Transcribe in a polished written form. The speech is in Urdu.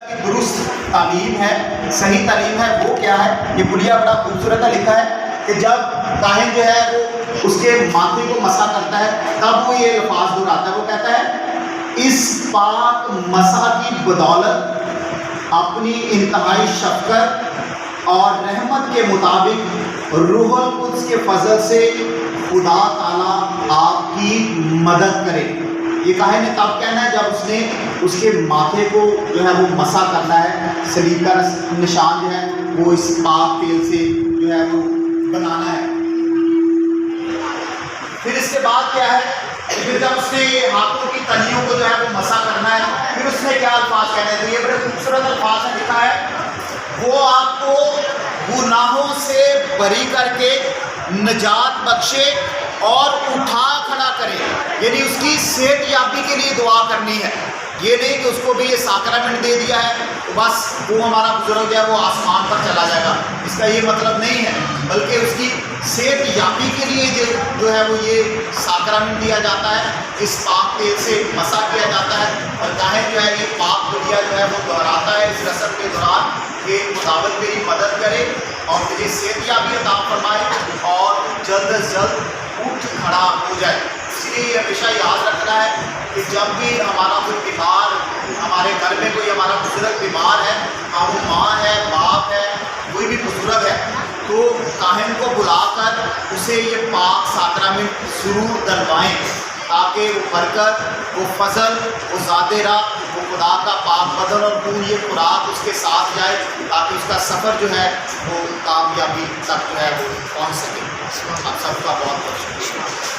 درست تعلیم ہے، صحیح تعلیم ہے وہ کیا ہے؟ یہ کلیہ بڑا خوبصورت لکھا ہے کہ جب کاہن جو ہے وہ اس کے ماتھے کو مسح کرتا ہے تب وہ یہ الفاظ دہراتا ہے، وہ کہتا ہے اس پاک مسح کی بدولت اپنی انتہائی شفقت اور رحمت کے مطابق روح القدس کے فضل سے خدا تعالیٰ آپ کی مدد کرے۔ یہ کاہن نے تب کہنا ہے جب اس نے اس کے ماتھے کو جو ہے وہ مسح کرنا ہے، صلیب کا نشان جو ہے وہ اس پاک تیل سے جو ہے وہ بنانا ہے۔ پھر اس کے بعد کیا ہے؟ پھر جب اس نے یہ ہاتھوں کی تلیوں کو جو ہے وہ مسح کرنا ہے، پھر اس نے کیا الفاظ کہنے ہیں؟ تو یہ بڑے خوبصورت الفاظ ہیں، لکھا ہے وہ آپ کو گناہوں سے بری کر کے نجات بخشے اور اٹھا کھڑا کرے، یعنی اس کی صحت یابی کے لیے دعا کرنی ہے۔ یہ نہیں کہ اس کو بھی یہ ساکرامنٹ دے دیا ہے تو بس وہ ہمارا بزرگ جو ہے وہ آسمان پر چلا جائے گا، اس کا یہ مطلب نہیں ہے، بلکہ اس کی صحت یابی کے لیے جو ہے وہ یہ ساکرامنٹ دیا جاتا ہے، اس پاک تیل سے مسح کیا جاتا ہے، اور کاہن جو ہے یہ پاک کلیہ جو ہے وہ دہراتا ہے اس رسم کے دوران کہ خداوند میری مدد کرے اور مجھے صحت یابی عطا فرمائے اور جلد از جلد اٹھ کھڑا ہو جائے۔ اس لیے ہمیشہ یاد رکھنا ہے کہ جب بھی ہمارا کوئی بیمار، ہمارے گھر میں کوئی ہمارا بزرگ بیمار ہے، وہ ماں ہے، باپ ہے، کوئی بھی بزرگ ہے، تو کاہن کو بلا کر اسے یہ پاک ساکرامنٹ ضرور دلوائیں تاکہ وہ برکت، وہ فضل، وہ ذات راہ، وہ خدا کا پاک بدن اور خون یہ خوراک اس کے ساتھ جائے تاکہ اس کا سفر جو ہے وہ کامیابی تک جو ہے وہ پہنچ سکے۔ آپ سب کا بہت بہت شکریہ۔